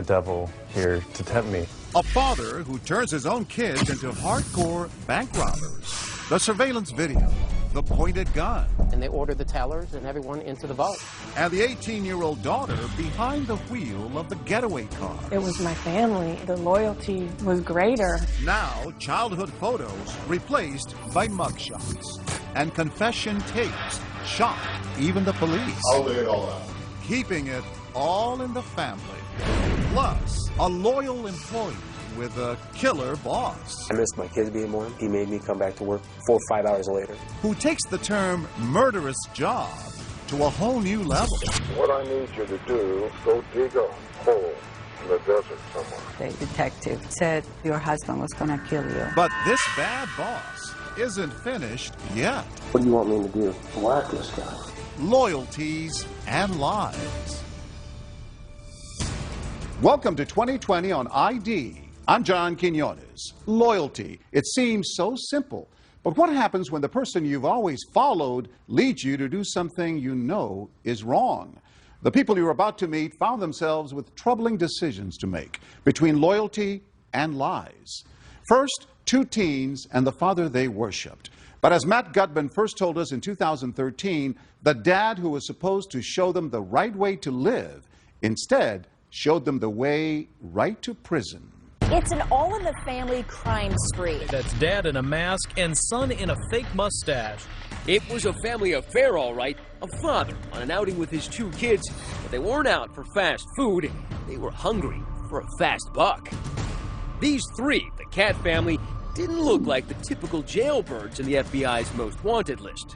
the devil here to tempt me. A father who turns his own kids into hardcore bank robbers. The surveillance video, the pointed gun. And they ordered the tellers and everyone into the vault. And the 18-year-old daughter behind the wheel of the getaway car. It was my family. The loyalty was greater. Now, childhood photos replaced by mugshots. And confession tapes shocked even the police. I'll lay it all out. Keeping it all in the family. Plus, a loyal employee with a killer boss. I missed my kids being born. He made me come back to work 4 or 5 hours later. Who takes the term murderous job to a whole new level. What I need you to do, go dig a hole in the desert somewhere. The detective said your husband was going to kill you. But this bad boss isn't finished yet. What do you want me to do? Whack this guy. Loyalties and Lies. Welcome to 2020 on ID. I'm John Quinones. Loyalty. It seems so simple. But what happens when the person you've always followed leads you to do something you know is wrong? The people you're about to meet found themselves with troubling decisions to make between loyalty and lies. First, 2 teens and the father they worshipped. But as Matt Gutman first told us in 2013, the dad who was supposed to show them the right way to live instead showed them the way right to prison. It's an all-in-the-family crime spree. That's dad in a mask and son in a fake mustache. It was a family affair, all right. A father on an outing with his 2 kids, but they weren't out for fast food. They were hungry for a fast buck. These 3, the Cat family, didn't look like the typical jailbirds in the FBI's most wanted list.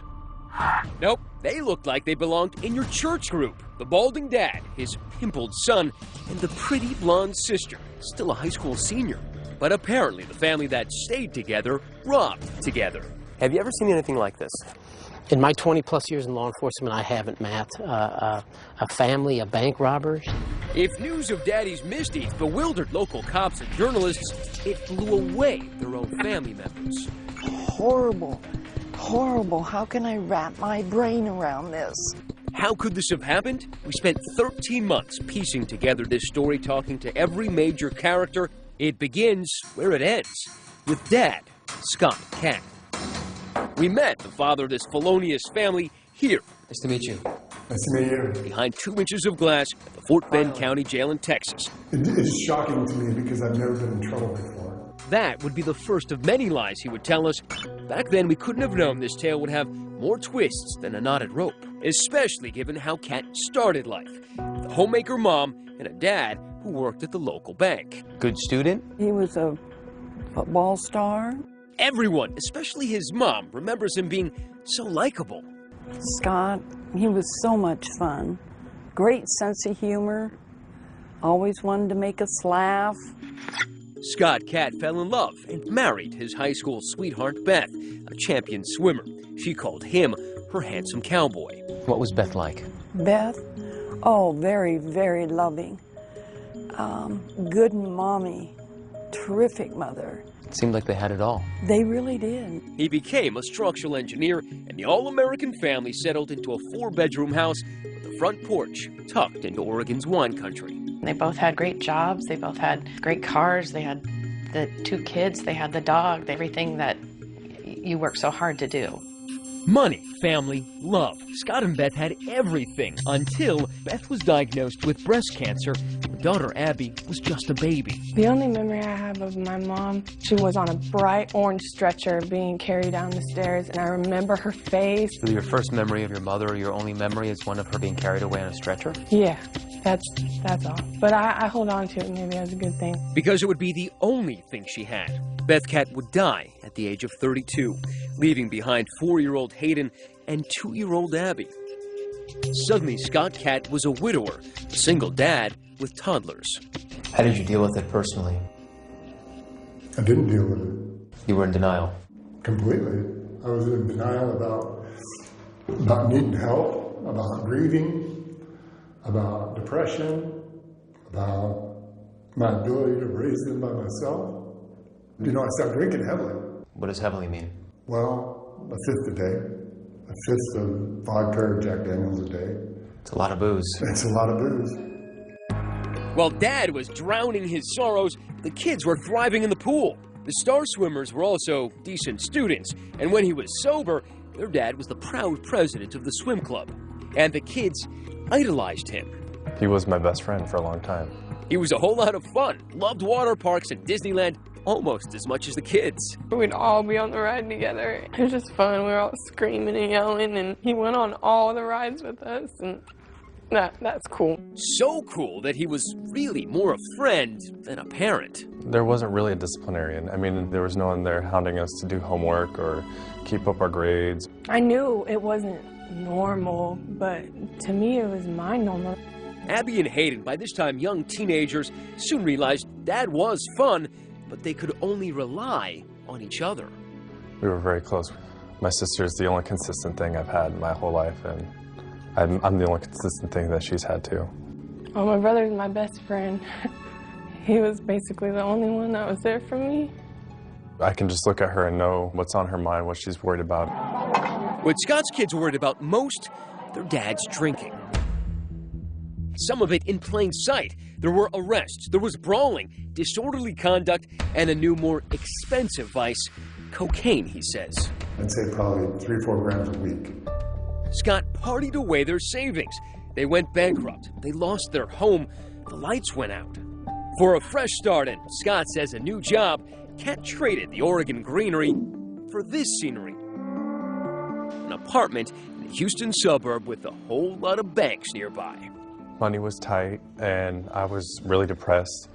Nope, they looked like they belonged in your church group. The balding dad, his pimpled son, and the pretty blonde sister, still a high school senior. But apparently the family that stayed together robbed together. Have you ever seen anything like this? In my 20-plus years in law enforcement, I haven't, Matt. A family of bank robbers. If news of Daddy's misdeeds bewildered local cops and journalists, it blew away their own family members. Horrible. Horrible. How can I wrap my brain around this? How could this have happened? We spent 13 months piecing together this story, talking to every major character. It begins where it ends, with Dad, Scott Cat. We met the father of this felonious family here. Nice to meet you. Nice to meet you. Behind 2 inches of glass at the Fort Bend County Jail in Texas. It is shocking to me because I've never been in trouble before. That would be the first of many lies he would tell us. Back then, we couldn't have known this tale would have more twists than a knotted rope, especially given how Cat started life. The homemaker mom and a dad who worked at the local bank. Good student? He was a football star. Everyone, especially his mom, remembers him being so likable. Scott, he was so much fun. Great sense of humor. Always wanted to make us laugh. Scott Cat fell in love and married his high school sweetheart, Beth, a champion swimmer. She called him her handsome cowboy. What was Beth like? Beth? Oh, very, very loving. Good mommy. Terrific mother. It seemed like they had it all. They really did. He became a structural engineer, and the all-American family settled into a 4-bedroom house with a front porch tucked into Oregon's wine country. They both had great jobs. They both had great cars. They had the 2 kids. They had the dog. Everything that you work so hard to do. Money, family, love. Scott and Beth had everything until Beth was diagnosed with breast cancer. Her daughter, Abby, was just a baby. The only memory I have of my mom, she was on a bright orange stretcher being carried down the stairs, and I remember her face. So your first memory of your mother, or your only memory, is one of her being carried away on a stretcher? Yeah, that's all. But I hold on to it. Maybe that's a good thing. Because it would be the only thing she had. Beth Cat would die at the age of 32, leaving behind 4-year-old Hayden and 2-year-old Abby. Suddenly, Scott Cat was a widower, a single dad with toddlers. How did you deal with it personally? I didn't deal with it. You were in denial? Completely. I was in denial about needing help, about grieving, about depression, about my ability to raise them by myself. You know, I started drinking heavily. What does heavily mean? Well, a 5th a day. A 5th of vodka or Jack Daniels a day. It's a lot of booze. It's a lot of booze. While Dad was drowning his sorrows, the kids were thriving in the pool. The star swimmers were also decent students, and when he was sober, their dad was the proud president of the swim club. And the kids idolized him. He was my best friend for a long time. He was a whole lot of fun, loved water parks and Disneyland almost as much as the kids. We'd all be on the ride together. It was just fun. We were all screaming and yelling, and he went on all the rides with us, and that's cool. So cool that he was really more a friend than a parent. There wasn't really a disciplinarian. I mean, there was no one there hounding us to do homework or keep up our grades. I knew it wasn't normal, but to me it was my normal. Abby and Hayden, by this time young teenagers, soon realized Dad was fun, but they could only rely on each other. We were very close. My sister's the only consistent thing I've had in my whole life, and I'm the only consistent thing that she's had too. Well, my brother's my best friend. He was basically the only one that was there for me. I can just look at her and know what's on her mind, what she's worried about. What Scott's kids were worried about most, their dad's drinking. Some of it in plain sight. There were arrests, there was brawling, disorderly conduct, and a new, more expensive vice, cocaine, he says. I'd say probably 3 or 4 grams a week. Scott partied away their savings. They went bankrupt. They lost their home. The lights went out. For a fresh start, and Scott says a new job, Cat traded the Oregon greenery for this scenery. An apartment in a Houston suburb with a whole lot of banks nearby. Money was tight, and I was really depressed.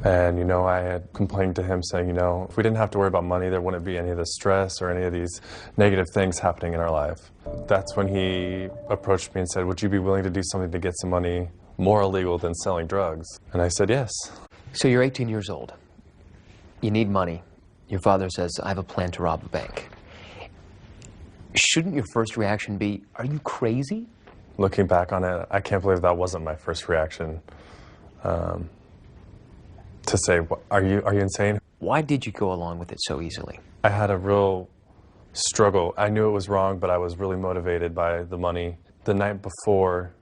And, you know, I had complained to him saying, you know, if we didn't have to worry about money, there wouldn't be any of the stress or any of these negative things happening in our life. That's when he approached me and said, would you be willing to do something to get some money more illegal than selling drugs? And I said, yes. So you're 18 years old. You need money. Your father says, I have a plan to rob a bank. Shouldn't your first reaction be, are you crazy? Looking back on it, I can't believe that wasn't my first reaction. To say, are you insane? Why did you go along with it so easily? I had a real struggle. I knew it was wrong, but I was really motivated by the money. The night before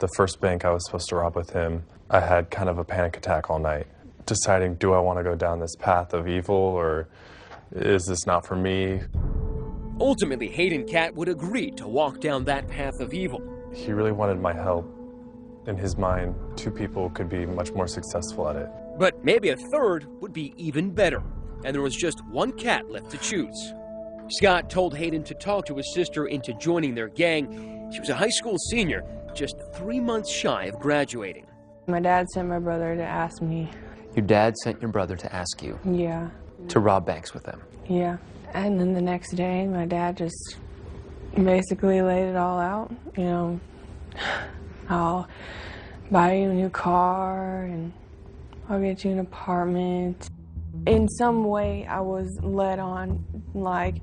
the first bank I was supposed to rob with him, I had kind of a panic attack all night, deciding, do I want to go down this path of evil, or is this not for me? Ultimately, Hayden Cat would agree to walk down that path of evil. He really wanted my help. In his mind, 2 people could be much more successful at it. But maybe a third would be even better, and there was just one cat left to choose. Scott told Hayden to talk to his sister into joining their gang. She was a high school senior, just 3 months shy of graduating. My dad sent my brother to ask me. Your dad sent your brother to ask you? Yeah. To rob banks with them? Yeah. And then the next day, my dad just basically laid it all out. You know, I'll buy you a new car, and I'll get you an apartment. In some way, I was led on, like,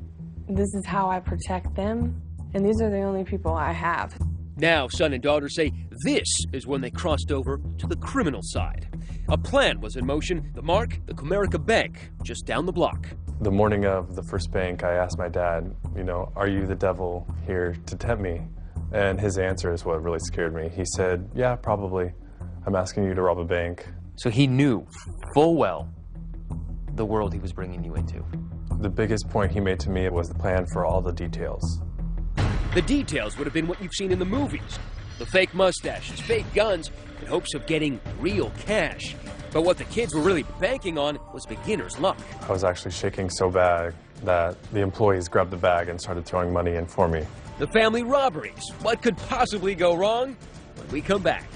this is how I protect them, and these are the only people I have. Now, son and daughter say this is when they crossed over to the criminal side. A plan was in motion, the mark, the Comerica Bank, just down the block. The morning of the first bank, I asked my dad, you know, are you the devil here to tempt me? And his answer is what really scared me. He said, yeah, probably. I'm asking you to rob a bank. So he knew full well the world he was bringing you into. The biggest point he made to me was the plan for all the details. The details would have been what you've seen in the movies. The fake mustaches, fake guns, in hopes of getting real cash. But what the kids were really banking on was beginner's luck. I was actually shaking so bad that the employees grabbed the bag and started throwing money in for me. The family robberies. What could possibly go wrong? When we come back.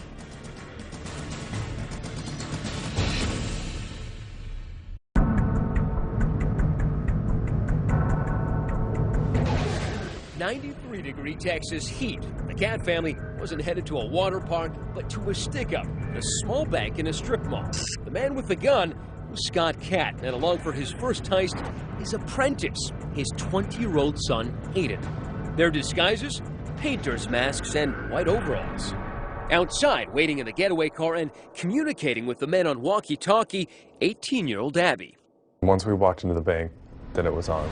.93-degree Texas heat. The Cat family wasn't headed to a water park, but to a stick-up at a small bank in a strip mall. The man with the gun was Scott Cat, and along for his first heist, his apprentice, his 20-year-old son, Hayden. Their disguises? Painters' masks and white overalls. Outside, waiting in the getaway car and communicating with the men on walkie-talkie, 18-year-old Abby. Once we walked into the bank, then it was on.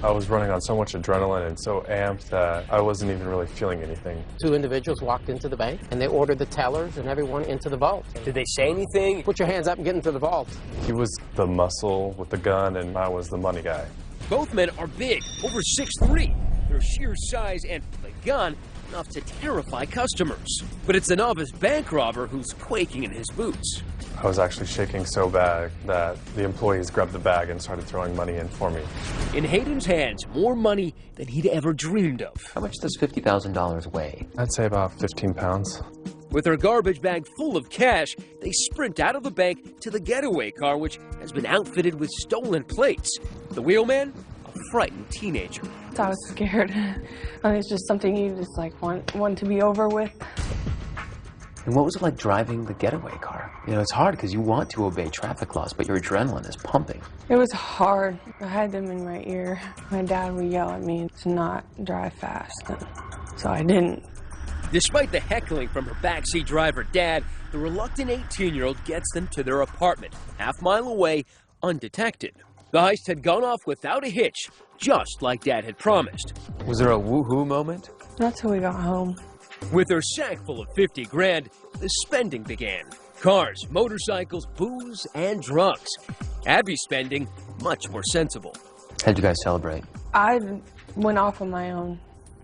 I was running on so much adrenaline and so amped that I wasn't even really feeling anything. Two individuals walked into the bank, and they ordered the tellers and everyone into the vault. Did they say anything? Put your hands up and get into the vault. He was the muscle with the gun, and I was the money guy. Both men are big, over 6'3". Their sheer size and the gun enough to terrify customers. But it's the novice bank robber who's quaking in his boots. I was actually shaking so bad that the employees grabbed the bag and started throwing money in for me. In Hayden's hands, more money than he'd ever dreamed of. How much does $50,000 weigh? I'd say about 15 pounds. With their garbage bag full of cash, they sprint out of the bank to the getaway car, which has been outfitted with stolen plates. The wheelman, a frightened teenager. I was scared. I mean, it's just something you just like want to be over with. And what was it like driving the getaway car? You know, it's hard because you want to obey traffic laws, but your adrenaline is pumping. It was hard. I had them in my ear. My dad would yell at me to not drive fast, so I didn't. Despite the heckling from her backseat driver dad, the reluctant 18-year-old gets them to their apartment, half-mile away, undetected. The heist had gone off without a hitch, just like Dad had promised. Was there a woohoo moment? Not till we got home. With her sack full of 50 grand, the spending began. Cars, motorcycles, booze, and drugs. Abby's spending much more sensible. How'd you guys celebrate? I went off on my own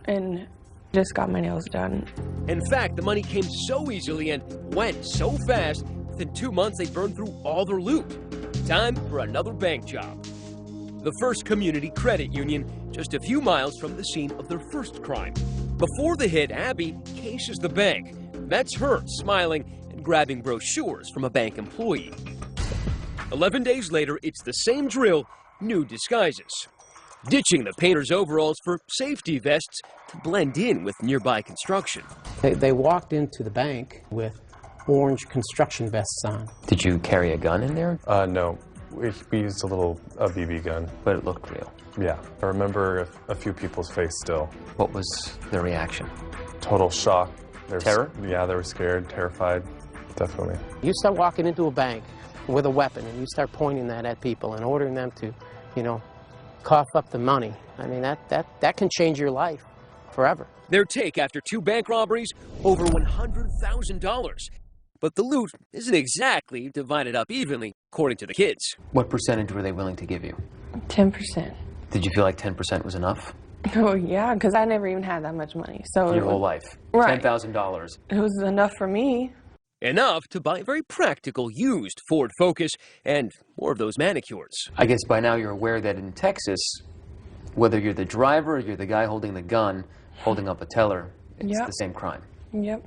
and just got my nails done. In fact, the money came so easily and went so fast, within 2 months they burned through all their loot. Time for another bank job. The First Community Credit Union, just a few miles from the scene of their first crime. Before the hit, Abby cases the bank. That's her smiling and grabbing brochures from a bank employee. 11 days later, it's the same drill, new disguises. Ditching the painter's overalls for safety vests to blend in with nearby construction. They walked into the bank with orange construction vests on. Did you carry a gun in there? No. We used a BB gun. But it looked real. Yeah. I remember a few people's face still. What was their reaction? Total shock. Terror? Yeah, they were scared, terrified, definitely. You start walking into a bank with a weapon and you start pointing that at people and ordering them to, you know, cough up the money. I mean, that can change your life forever. Their take after 2 bank robberies, over $100,000. But the loot isn't exactly divided up evenly, according to the kids. What percentage were they willing to give you? 10%. Did you feel like 10% was enough? Oh, yeah, because I never even had that much money. So Your whole life? Right. $10,000. It was enough for me. Enough to buy a very practical used Ford Focus and more of those manicures. I guess by now you're aware that in Texas, whether you're the driver or you're the guy holding the gun, holding up a teller, it's the same crime. Yep.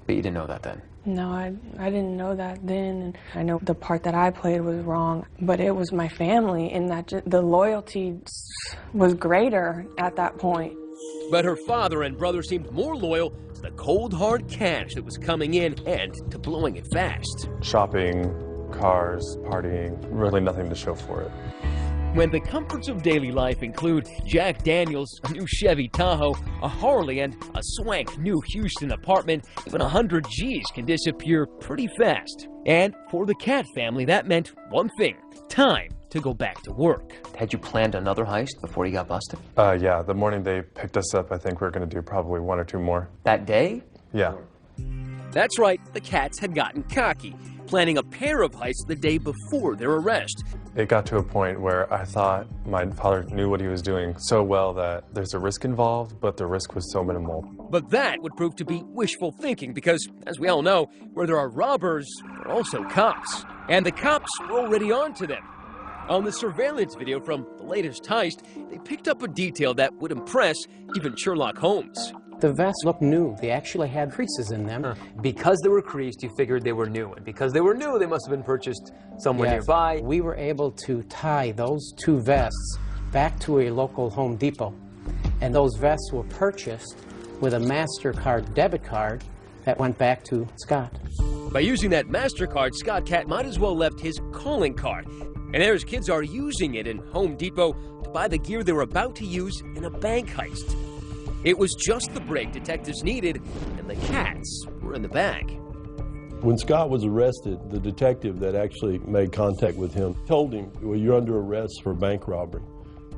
But you didn't know that then? No, I didn't know that then. And I know the part that I played was wrong, but it was my family, and that the loyalty was greater at that point. But her father and brother seemed more loyal to the cold, hard cash that was coming in and to blowing it fast. Shopping, cars, partying, really nothing to show for it. When the comforts of daily life include Jack Daniels, a new Chevy Tahoe, a Harley, and a swank new Houston apartment, even 100 G's can disappear pretty fast. And for the Cat family, that meant one thing: time to go back to work. Had you planned another heist before you got busted? Yeah, the morning they picked us up, I think we were going to do probably 1 or 2 more. That day? Yeah. That's right, the Cats had gotten cocky, planning a pair of heists the day before their arrest. It got to a point where I thought my father knew what he was doing so well that there's a risk involved, but the risk was so minimal. But that would prove to be wishful thinking because, as we all know, where there are robbers, there are also cops. And the cops were already on to them. On the surveillance video from the latest heist, they picked up a detail that would impress even Sherlock Holmes. The vests looked new. They actually had creases in them. Because they were creased, you figured they were new. And because they were new, they must have been purchased somewhere nearby. We were able to tie those 2 vests back to a local Home Depot. And those vests were purchased with a MasterCard debit card that went back to Scott. By using that MasterCard, Scott Cat might as well left his calling card. And there his kids are using it in Home Depot to buy the gear they were about to use in a bank heist. It was just the break detectives needed, and the Cats were in the bag. When Scott was arrested, the detective that actually made contact with him told him, well, you're under arrest for bank robbery.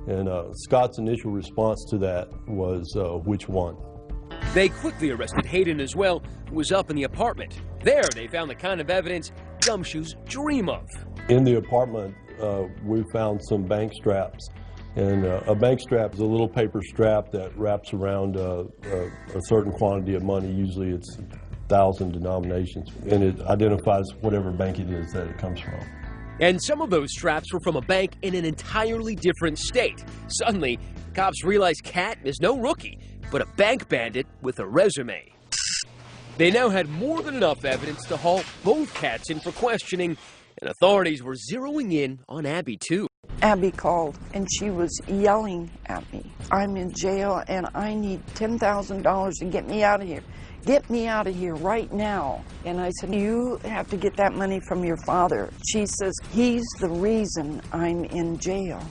And Scott's initial response to that was, which one? They quickly arrested Hayden as well, who was up in the apartment. There, they found the kind of evidence gumshoes dream of. In the apartment, we found some bank straps. And a bank strap is a little paper strap that wraps around a certain quantity of money. Usually it's 1,000 denominations. And it identifies whatever bank it is that it comes from. And some of those straps were from a bank in an entirely different state. Suddenly, cops realized Kat is no rookie, but a bank bandit with a resume. They now had more than enough evidence to haul both Kats in for questioning, and authorities were zeroing in on Abby, too. Abby called, and she was yelling at me. I'm in jail, and I need $10,000 to get me out of here. Get me out of here right now. And I said, you have to get that money from your father. She says, he's the reason I'm in jail.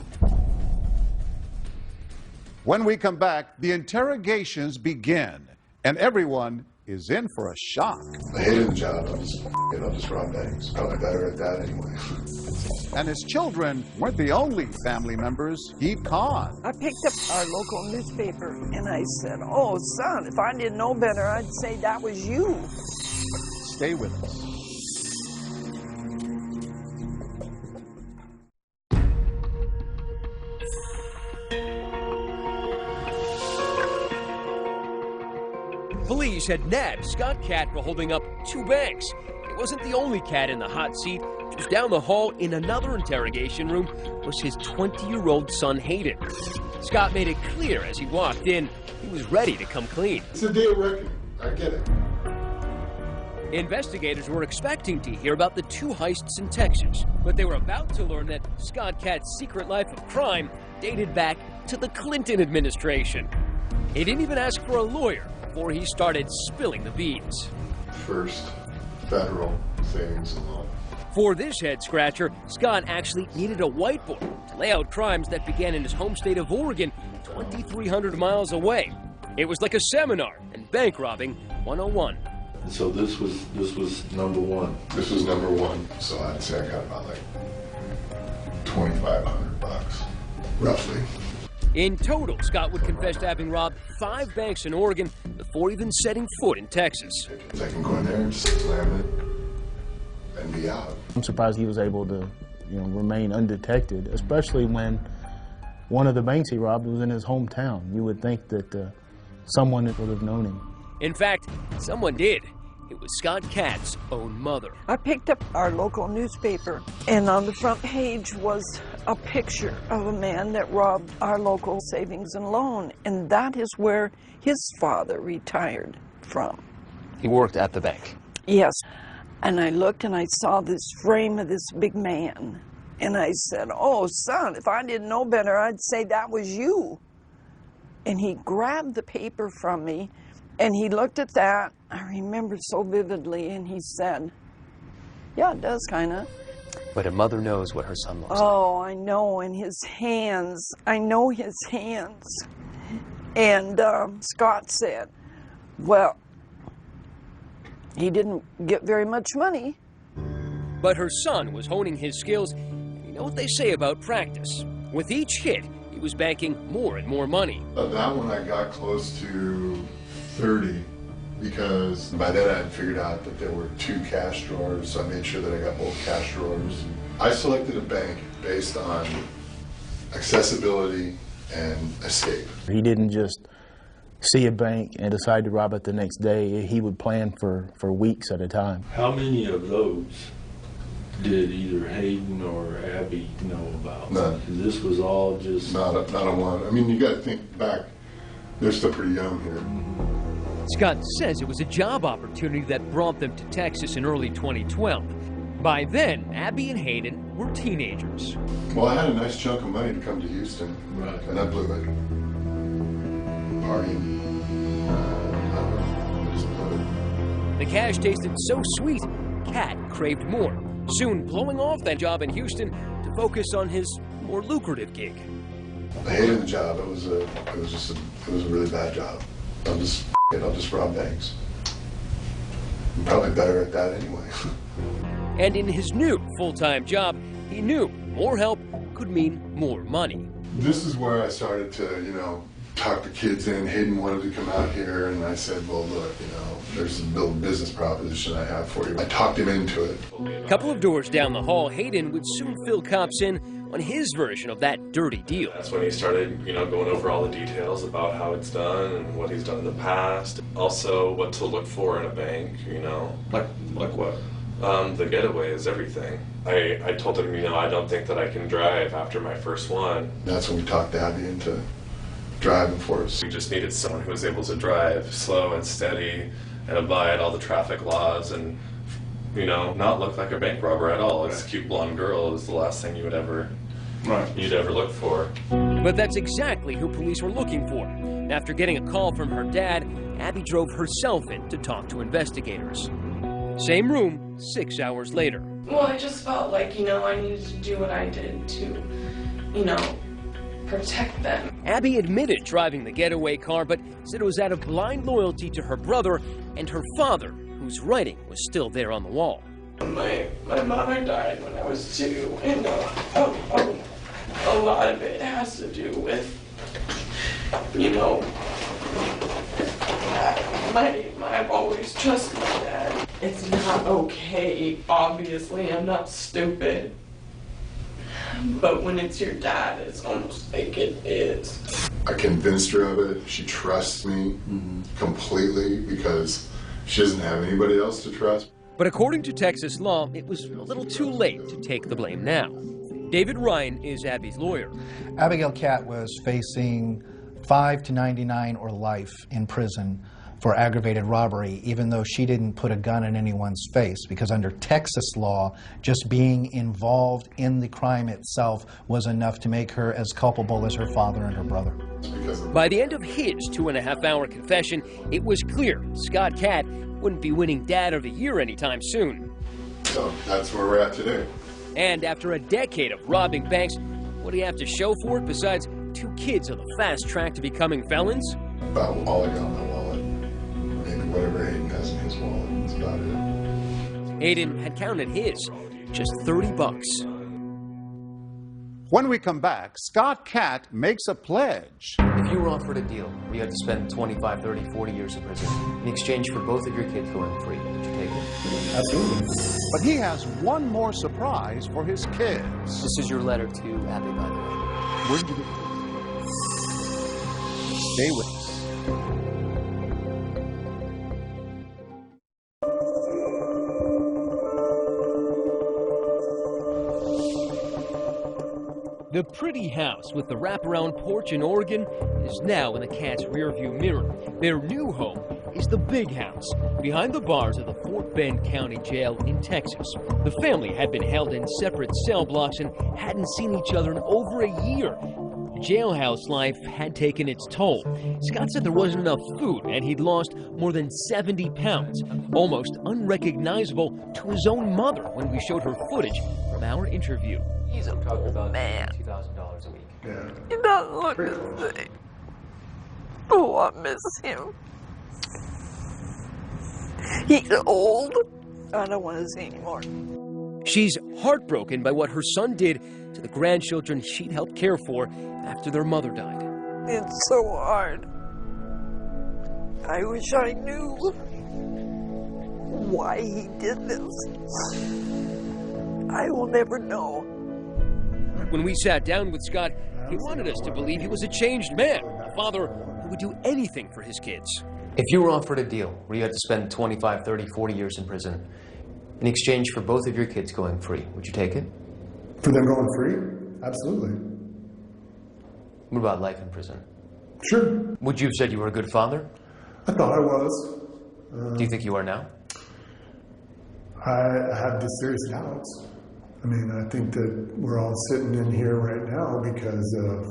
When we come back, the interrogations begin, and everyone is in for a shock. I hated the job. I'll just rob banks. Probably better at that anyway. And his children weren't the only family members he'd conned. I picked up our local newspaper, and I said, oh, son, if I didn't know better, I'd say that was you. Stay with us. Police had nabbed Scott Kat for holding up 2 banks. He wasn't the only cat in the hot seat. Just down the hall in another interrogation room was his 20-year-old son, Hayden. Scott made it clear as he walked in, he was ready to come clean. It's a day of reckoning. I get it. Investigators were expecting to hear about the 2 heists in Texas, but they were about to learn that Scott Kat's secret life of crime dated back to the Clinton administration. He didn't even ask for a lawyer before he started spilling the beans. First, federal savings and loan. For this head-scratcher, Scott actually needed a whiteboard to lay out crimes that began in his home state of Oregon, 2,300 miles away. It was like a seminar in bank robbing 101. So this was number 1. This was number 1. So I'd say I got about like $2,500, roughly. In total, Scott would confess to having robbed 5 banks in Oregon before even setting foot in Texas. I can go in there and just slam it and be out. I'm surprised he was able to, remain undetected, especially when one of the banks he robbed was in his hometown. You would think that someone would have known him. In fact, someone did. It was Scott Kat's own mother. I picked up our local newspaper, and on the front page was a picture of a man that robbed our local savings and loan, and that is where his father retired from. He worked at the bank? Yes. And I looked and I saw this frame of this big man, and I said, oh, son, if I didn't know better, I'd say that was you. And he grabbed the paper from me, and he looked at that. I remember so vividly, and he said, yeah, it does, kind of. But a mother knows what her son looks like. Oh, I know, and his hands. I know his hands. And Scott said, well, he didn't get very much money. But her son was honing his skills, and you know what they say about practice. With each hit, he was banking more and more money. That one I got close to 30, because by then I had figured out that there were 2 cash drawers, so I made sure that I got both cash drawers. I selected a bank based on accessibility and escape. He didn't just see a bank and decide to rob it the next day. He would plan for weeks at a time. How many of those did either Hayden or Abby know about? None. This was all just... Not a one. I mean, you got to think back. They're still pretty young here. Scott says it was a job opportunity that brought them to Texas in early 2012. By then, Abby and Hayden were teenagers. Well, I had a nice chunk of money to come to Houston, right, and I blew it. Partying. I just blew it. The cash tasted so sweet, Kat craved more, soon blowing off that job in Houston to focus on his more lucrative gig. I hated the job. It was a really bad job. I'll just rob banks. I'm probably better at that anyway. And in his new full-time job, he knew more help could mean more money. This is where I started to, talk the kids in. Hayden wanted to come out here, and I said, well, look, there's a business proposition I have for you. I talked him into it. A couple of doors down the hall, Hayden would soon fill cops in on his version of that dirty deal. That's when he started, going over all the details about how it's done and what he's done in the past. Also, what to look for in a bank, Like what? The getaway is everything. I told him, I don't think that I can drive after my first one. That's when we talked Abby into driving for us. We just needed someone who was able to drive slow and steady and abide all the traffic laws and, not look like a bank robber at all. This cute blonde girl is the last thing you'd ever look for. But that's exactly who police were looking for. After getting a call from her dad, Abby drove herself in to talk to investigators. Same room, 6 hours later. Well, I just felt like, I needed to do what I did to, protect them. Abby admitted driving the getaway car, but said it was out of blind loyalty to her brother and her father, whose writing was still there on the wall. My mother died when I was 2, and a lot of it has to do with, I've always trusted my dad. It's not okay, obviously, I'm not stupid. But when it's your dad, it's almost like it is. I convinced her of it. She trusts me completely because she doesn't have anybody else to trust. But according to Texas law, it was a little too late to take the blame now. David Ryan is Abby's lawyer. Abigail Catt was facing 5 to 99 or life in prison for aggravated robbery, even though she didn't put a gun in anyone's face, because under Texas law, just being involved in the crime itself was enough to make her as culpable as her father and her brother. By the end of his 2.5-hour confession, it was clear Scott Catt wouldn't be winning Dad of the Year anytime soon. So that's where we're at today. And after a decade of robbing banks, what do you have to show for it besides 2 kids on the fast track to becoming felons? About all I got in my wallet. Maybe whatever Hayden has in his wallet. That's about it. Hayden had counted his, just $30. When we come back, Scott Catt makes a pledge. If you were offered a deal where you had to spend 25, 30, 40 years in prison in exchange for both of your kids going free, would you take it? Absolutely. But he has one more surprise for his kids. This is your letter to Abby, by the way. Where did you get this? Stay with us. The pretty house with the wraparound porch in Oregon is now in the Catt's rearview mirror. Their new home is the big house behind the bars of the Fort Bend County Jail in Texas. The family had been held in separate cell blocks and hadn't seen each other in over a year. Jailhouse life had taken its toll. Scott said there wasn't enough food and he'd lost more than 70 pounds, almost unrecognizable to his own mother when we showed her footage from our interview. He's a old man. $2,000 a week. Yeah. He doesn't look the same. Oh, I miss him. He's old. I don't want to see anymore. She's heartbroken by what her son did to the grandchildren she'd helped care for after their mother died. It's so hard. I wish I knew why he did this. I will never know. When we sat down with Scott, he wanted us to believe he was a changed man, a father who would do anything for his kids. If you were offered a deal where you had to spend 25, 30, 40 years in prison in exchange for both of your kids going free, would you take it? For them going free? Absolutely. What about life in prison? Sure. Would you have said you were a good father? I thought I was. Do you think you are now? I have the serious doubts. I mean, I think that we're all sitting in here right now because of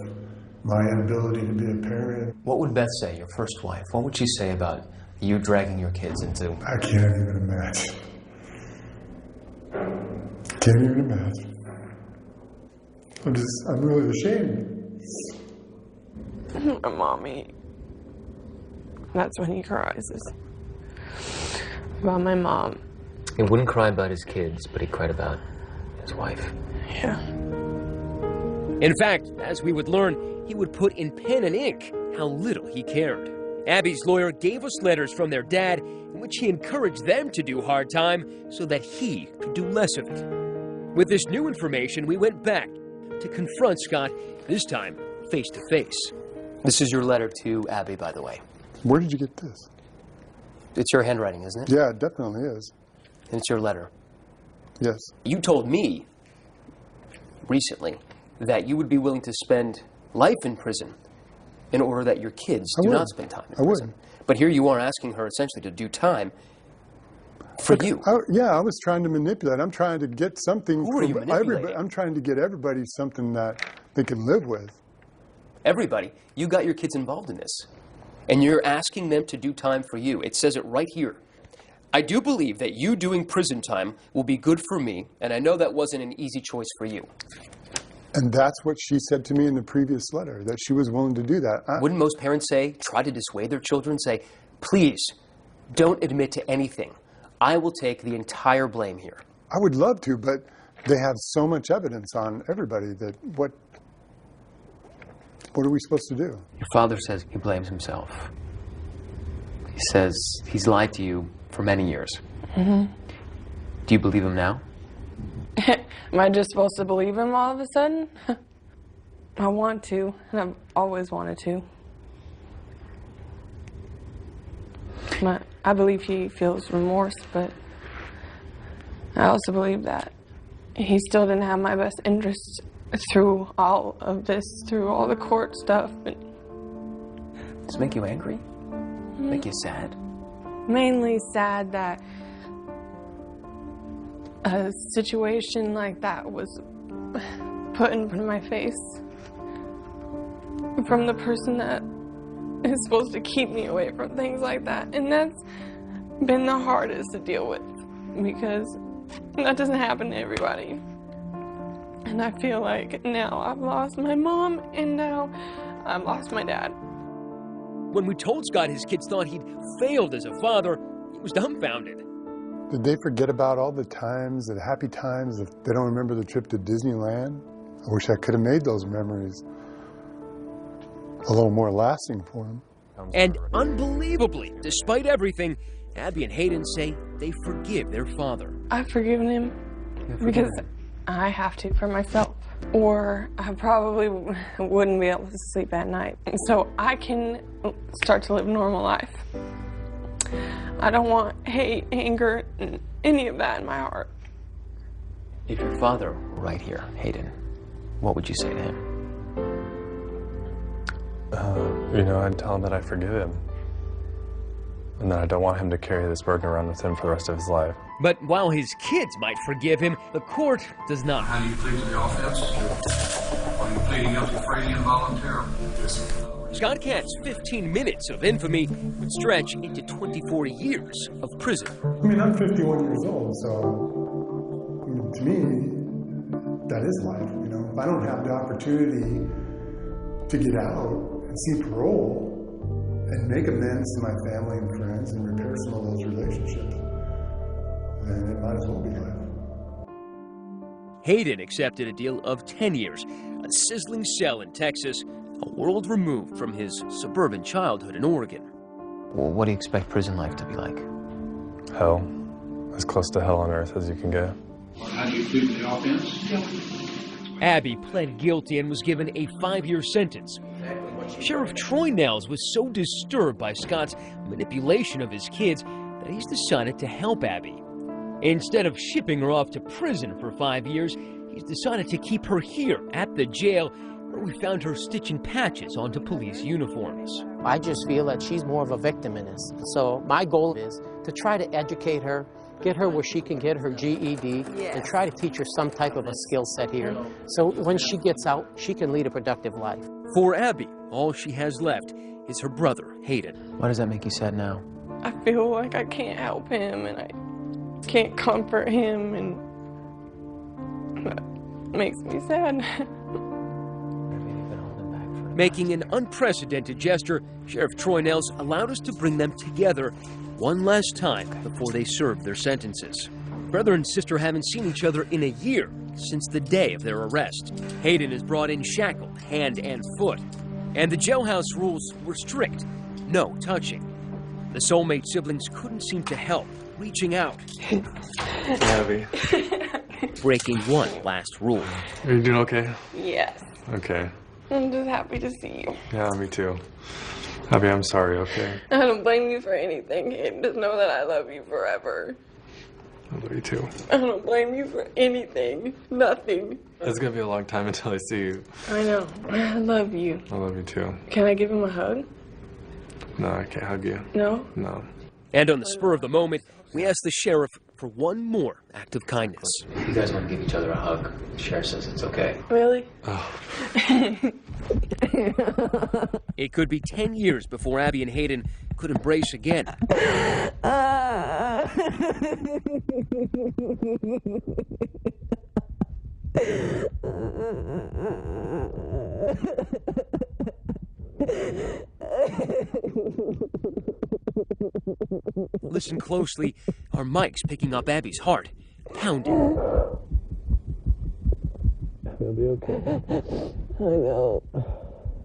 my inability to be a parent. What would Beth say, your first wife? What would she say about you dragging your kids into... I can't even imagine. Can't even imagine. I'm really ashamed. Mommy. That's when he cries. About my mom. He wouldn't cry about his kids, but he cried about his wife. Yeah. In fact, as we would learn, he would put in pen and ink how little he cared. Abby's lawyer gave us letters from their dad in which he encouraged them to do hard time so that he could do less of it. With this new information, we went back to confront Scott, this time face to face. This is your letter to Abby, by the way. Where did you get this? It's your handwriting, isn't it? Yeah, it definitely is. And it's your letter. Yes. You told me recently that you would be willing to spend life in prison in order that your kids do not spend time in prison. But here you are asking her essentially to do time for you. I was trying to manipulate. I'm trying to get something Who are you from everybody. manipulating? I'm trying to get everybody something that they can live with. Everybody. You got your kids involved in this. And you're asking them to do time for you. It says it right here. I do believe that you doing prison time will be good for me, and I know that wasn't an easy choice for you. And that's what she said to me in the previous letter, that she was willing to do that. Wouldn't most parents say, try to dissuade their children, say, please, don't admit to anything. I will take the entire blame here. I would love to, but they have so much evidence on everybody that what are we supposed to do? Your father says he blames himself. He says he's lied to you for many years. Mm-hmm. Do you believe him now? Am I just supposed to believe him all of a sudden? I want to, and I've always wanted to. I believe he feels remorse, but I also believe that he still didn't have my best interests through all of this, through all the court stuff. Does it make you angry? Make you sad? Mainly sad that a situation like that was put in front of my face from the person that is supposed to keep me away from things like that. And that's been the hardest to deal with because that doesn't happen to everybody. And I feel like now I've lost my mom and now I've lost my dad. When we told Scott his kids thought he'd failed as a father, he was dumbfounded. Did they forget about all the times, the happy times, if they don't remember the trip to Disneyland? I wish I could have made those memories a little more lasting for them. And unbelievably, despite everything, Abby and Hayden say they forgive their father. I've forgiven him because I have to for myself, or I probably wouldn't be able to sleep at night. So I can start to live a normal life. I don't want hate, anger, any of that in my heart. If your father were right here, Hayden, what would you say to him? I'd tell him that I forgive him. And that I don't want him to carry this burden around with him for the rest of his life. But while his kids might forgive him, the court does not. How do you plead to the offense? Are you pleading guilty freely and voluntarily? Scott Katz's 15 minutes of infamy would stretch into 24 years of prison. I mean, I'm 51 years old, so to me, that is life. If I don't have the opportunity to get out and see parole and make amends to my family and friends and repair some of those relationships, then it might as well be life. Hayden accepted a deal of 10 years, a sizzling cell in Texas, a world removed from his suburban childhood in Oregon. Well, what do you expect prison life to be like? Hell. As close to hell on earth as you can get. How do you plead to the offense? Abby pled guilty and was given a 5-year sentence. Sheriff Troy Nels was so disturbed by Scott's manipulation of his kids that he's decided to help Abby. Instead of shipping her off to prison for 5 years, he's decided to keep her here at the jail, where we found her stitching patches onto police uniforms. I just feel that she's more of a victim in this. So my goal is to try to educate her, get her where she can get her GED, and try to teach her some type of a skill set here. So when she gets out, she can lead a productive life. For Abby, all she has left is her brother, Hayden. Why does that make you sad now? I feel like I can't help him and I can't comfort him, and that makes me sad. Making an unprecedented gesture, Sheriff Troy Nels allowed us to bring them together one last time before they served their sentences. Brother and sister haven't seen each other in a year since the day of their arrest. Hayden is brought in shackled, hand and foot. And the jailhouse rules were strict. No touching. The soulmate siblings couldn't seem to help, reaching out. Abby. Breaking one last rule. Are you doing okay? Yes. Okay. I'm just happy to see you. Yeah, me too. Abby, I'm sorry, okay? I don't blame you for anything, Hayden. Just know that I love you forever. I love you too. I don't blame you for anything. Nothing. It's gonna be a long time until I see you. I know. I love you. I love you too. Can I give him a hug? No, I can't hug you. No? No. And on the spur of the moment, we asked the sheriff for one more act of kindness. You guys want to give each other a hug? The sheriff says it's okay. Really? Oh. It could be 10 years before Abby and Hayden could embrace again. Listen closely. Our mic's picking up Abby's heart, pounding. It'll be okay. I know.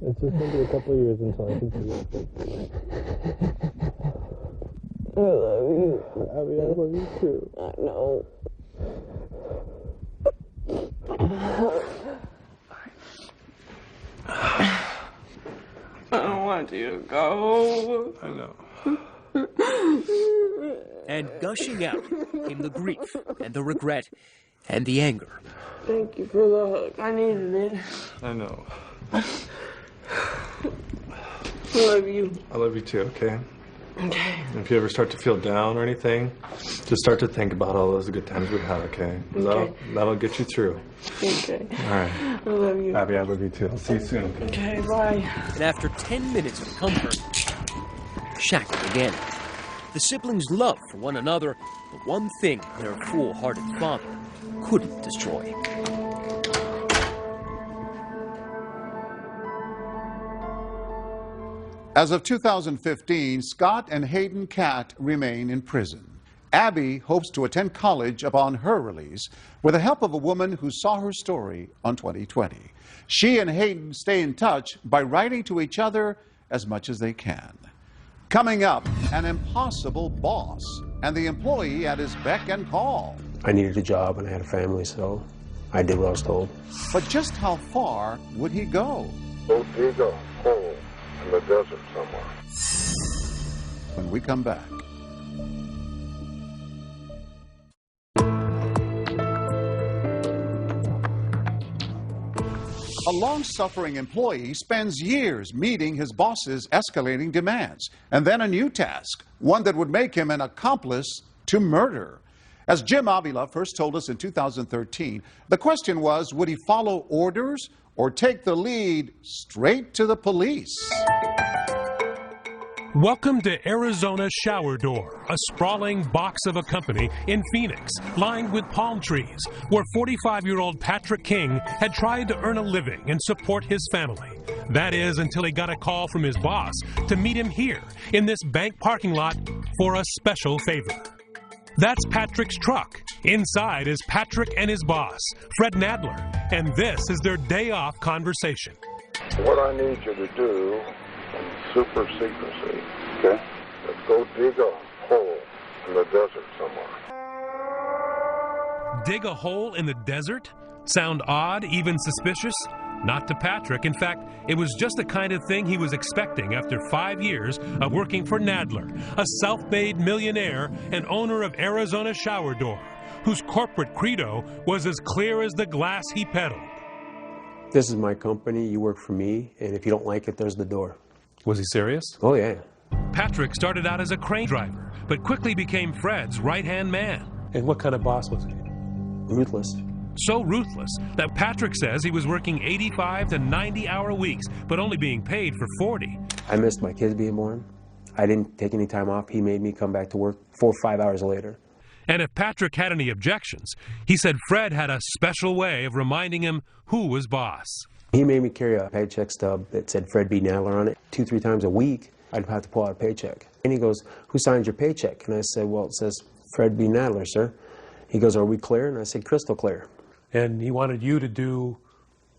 It's just going to be a couple of years until I can see it. I love you. Abby, I love you too. I know. I don't want you to go. I know. And gushing out came the grief and the regret and the anger. Thank you for the hug. I needed it. I know. I love you. I love you too, okay? Okay. If you ever start to feel down or anything, just start to think about all those good times we've had, okay? Okay. That'll get you through. Okay. All right. I love you. Abby, I love you too. I'll see you soon, okay? Okay, bye. And after 10 minutes of comfort, shackled again. The siblings' love for one another, the one thing their fool-hearted father couldn't destroy. As of 2015, Scott and Hayden Catt remain in prison. Abby hopes to attend college upon her release with the help of a woman who saw her story on 2020. She and Hayden stay in touch by writing to each other as much as they can. Coming up, an impossible boss and the employee at his beck and call. I needed a job and I had a family, so I did what I was told. But just how far would he go? Go dig a hole in the desert somewhere. When we come back. A long-suffering employee spends years meeting his boss's escalating demands, and then a new task, one that would make him an accomplice to murder. As Jim Avila first told us in 2013, the question was, would he follow orders or take the lead straight to the police? Welcome to Arizona Shower Door, a sprawling box of a company in Phoenix, lined with palm trees, where 45-year-old Patrick King had tried to earn a living and support his family. That is, until he got a call from his boss to meet him here, in this bank parking lot, for a special favor. That's Patrick's truck. Inside is Patrick and his boss, Fred Nadler, and this is their day-off conversation. What I need you to do, in super secrecy, okay, is go dig a hole in the desert somewhere. Dig a hole in the desert? Sound odd, even suspicious? Not to Patrick. In fact, it was just the kind of thing he was expecting after 5 years of working for Nadler, a self-made millionaire and owner of Arizona Shower Door, whose corporate credo was as clear as the glass he peddled. This is my company, you work for me, and if you don't like it, there's the door. Was he serious? Oh, yeah. Patrick started out as a crane driver, but quickly became Fred's right-hand man. And what kind of boss was he? Ruthless. So ruthless that Patrick says he was working 85 to 90-hour weeks, but only being paid for 40. I missed my kids being born. I didn't take any time off. He made me come back to work 4 or 5 hours later. And if Patrick had any objections, he said Fred had a special way of reminding him who was boss. He made me carry a paycheck stub that said Fred B. Nadler on it. 2-3 times a week, I'd have to pull out a paycheck. And he goes, "Who signs your paycheck?" And I said, "Well, it says Fred B. Nadler, sir." He goes, are we clear? And I said, crystal clear. And he wanted you to do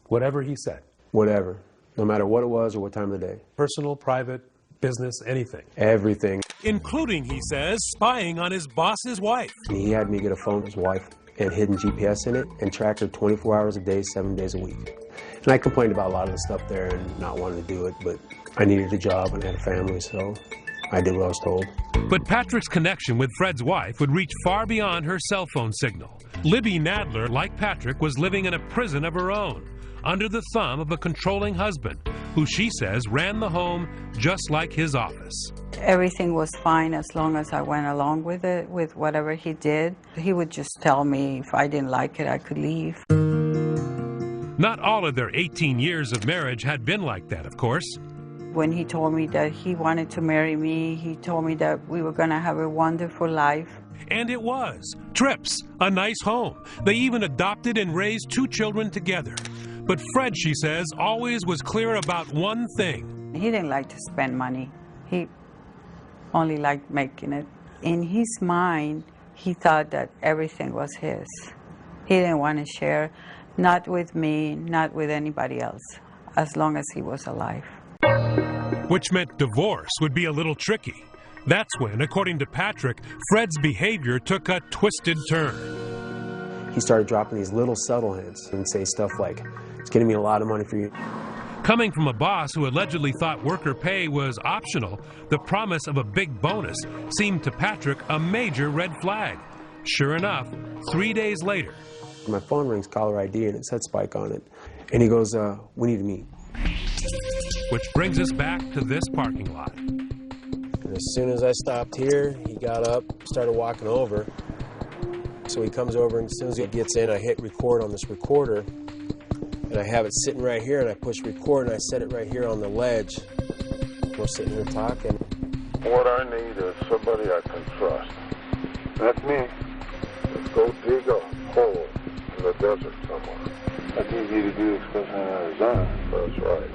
whatever he said? Whatever, no matter what it was or what time of the day. Personal, private, business, anything? Everything. Including, he says, spying on his boss's wife. And he had me get a phone with his wife and hidden GPS in it and track her 24 hours a day, 7 days a week. And I complained about a lot of the stuff there and not wanting to do it, but I needed a job and I had a family, so I did what I was told. But Patrick's connection with Fred's wife would reach far beyond her cell phone signal. Libby Nadler, like Patrick, was living in a prison of her own, under the thumb of a controlling husband, who she says ran the home just like his office. Everything was fine as long as I went along with it, with whatever he did. He would just tell me if I didn't like it, I could leave. Not all of their 18 years of marriage had been like that, of course. When he told me that he wanted to marry me, he told me that we were going to have a wonderful life. And it was. Trips, a nice home. They even adopted and raised 2 children together. But Fred, she says, always was clear about one thing. He didn't like to spend money. He only liked making it. In his mind, he thought that everything was his. He didn't want to share, not with me, not with anybody else, as long as he was alive. Which meant divorce would be a little tricky. That's when, according to Patrick, Fred's behavior took a twisted turn. He started dropping these little subtle hints and say stuff like, it's getting me a lot of money for you. Coming from a boss who allegedly thought worker pay was optional, the promise of a big bonus seemed to Patrick a major red flag. Sure enough, 3 days later. My phone rings, caller ID, and it said Spike on it. And he goes, we need to meet. Which brings us back to this parking lot. And as soon as I stopped here, he got up, started walking over. So he comes over, and as soon as he gets in, I hit record on this recorder. And I have it sitting right here, and I push record, and I set it right here on the ledge. We're sitting here talking. What I need is somebody I can trust. That's me. Let's go dig a hole in the desert somewhere. That's easy to do, especially in Arizona. That's right.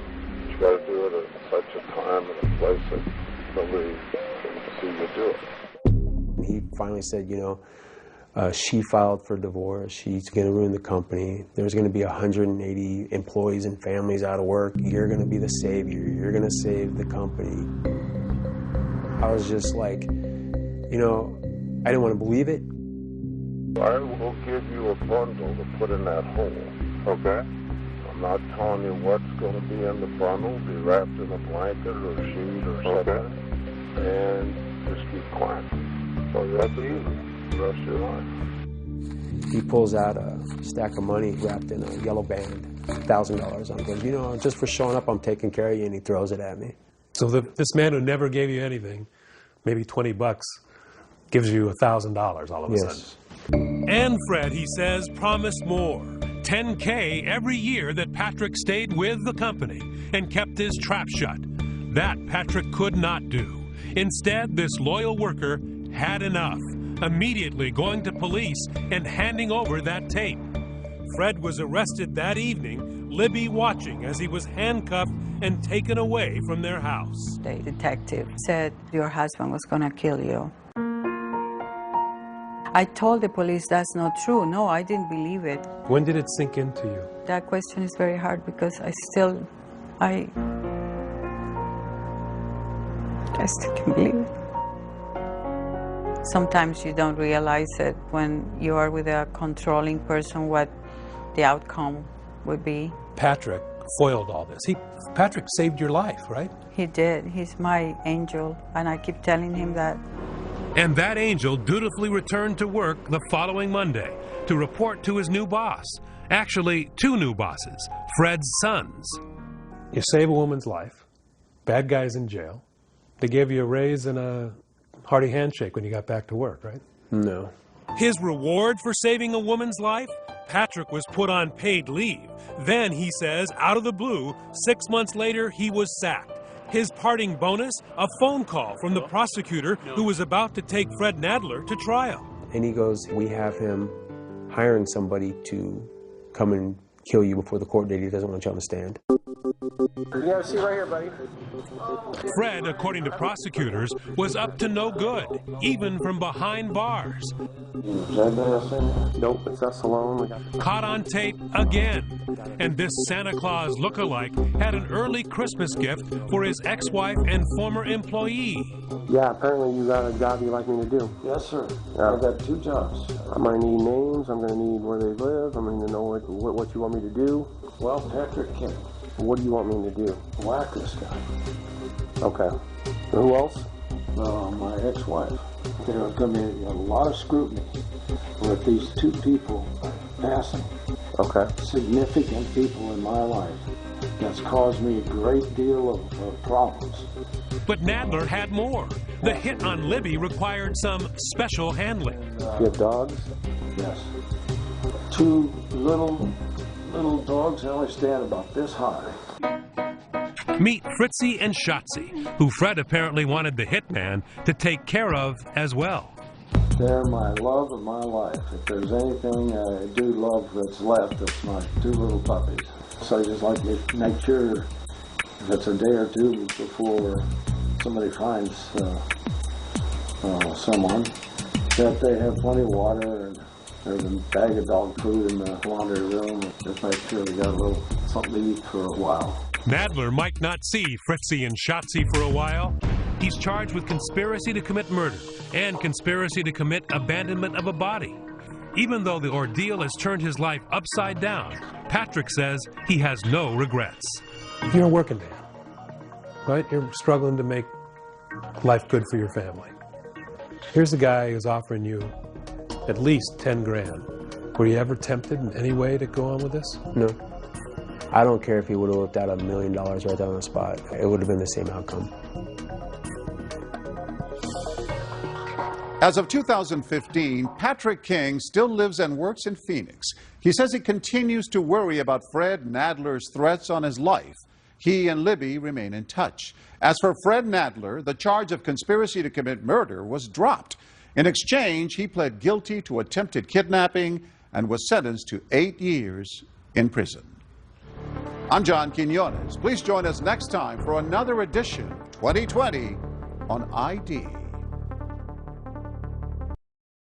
You got to do it at such a time and a place that nobody can see you do it. And he finally said, you know, she filed for divorce. She's going to ruin the company. There's going to be 180 employees and families out of work. You're going to be the savior. You're going to save the company. I was just like, you know, I didn't want to believe it. I will give you a bundle to put in that hole, okay? I'm not telling you what's going to be in the bundle. Be wrapped in a blanket or a sheet or something. And just keep quiet. So you have to use it the rest of your life. He pulls out a stack of money wrapped in a yellow band, $1,000 on it. Goes, you know, just for showing up, I'm taking care of you, and he throws it at me. So this man who never gave you anything, maybe $20, gives you $1,000 all of a sudden. And Fred, he says, promised more. $10K every year that Patrick stayed with the company and kept his trap shut. That Patrick could not do. Instead, this loyal worker had enough, immediately going to police and handing over that tape. Fred was arrested that evening, Libby watching as he was handcuffed and taken away from their house. The detective said your husband was going to kill you. I told the police that's not true. No, I didn't believe it. When did it sink into you? That question is very hard because I still can't believe it. Sometimes you don't realize it when you are with a controlling person what the outcome would be. Patrick foiled all this. Patrick saved your life, right? He did. He's my angel, and I keep telling him that. And that angel dutifully returned to work the following Monday to report to his new boss. Actually, 2 new bosses, Fred's sons. You save a woman's life. Bad guy's in jail. They gave you a raise and a hearty handshake when you got back to work, right? No. His reward for saving a woman's life? Patrick was put on paid leave. Then, he says, out of the blue, 6 months later, he was sacked. His parting bonus, a phone call from the prosecutor who was about to take Fred Nadler to trial. And he goes, we have him hiring somebody to come and kill you before the court date. He doesn't want you on the stand. You have a seat right here, buddy. Fred, according to prosecutors, was up to no good, even from behind bars. Nope, it's us alone. Caught on tape again. And this Santa Claus lookalike had an early Christmas gift for his ex-wife and former employee. Yeah, apparently you got a job you'd like me to do. Yes, sir. I've got 2 jobs. I'm going to need names. I'm going to need where they live. I'm going to know what you want me to do. Well, Patrick King. What do you want me to do? Whack this guy. Okay. Who else? My ex-wife. There's going to be a lot of scrutiny with these 2 people passing. Okay. Significant people in my life. That's caused me a great deal of problems. But Nadler had more. The hit on Libby required some special handling. You have dogs? Yes. 2 little dogs. They only stand about this high. Meet Fritzy and Shotzi, who Fred apparently wanted the hitman to take care of as well. They're my love of my life. If there's anything I do love that's left, it's my 2 little puppies. So I just like to make sure if it's a day or 2 before somebody finds someone, that they have plenty of water and there's a bag of dog food in the laundry room. Just make sure they got a little something to eat for a while. Nadler might not see Fritzy and Shotzi for a while. He's charged with conspiracy to commit murder and conspiracy to commit abandonment of a body. Even though the ordeal has turned his life upside down, Patrick says he has no regrets. You're a working man, right? You're struggling to make life good for your family. Here's a guy who's offering you at least 10 grand. Were you ever tempted in any way to go on with this? No. I don't care if he would have looked at $1 million right there on the spot. It would have been the same outcome. As of 2015, Patrick King still lives and works in Phoenix. He says he continues to worry about Fred Nadler's threats on his life. He and Libby remain in touch. As for Fred Nadler, the charge of conspiracy to commit murder was dropped. In exchange, he pled guilty to attempted kidnapping and was sentenced to 8 years in prison. I'm John Quinones. Please join us next time for another edition, 2020, on ID.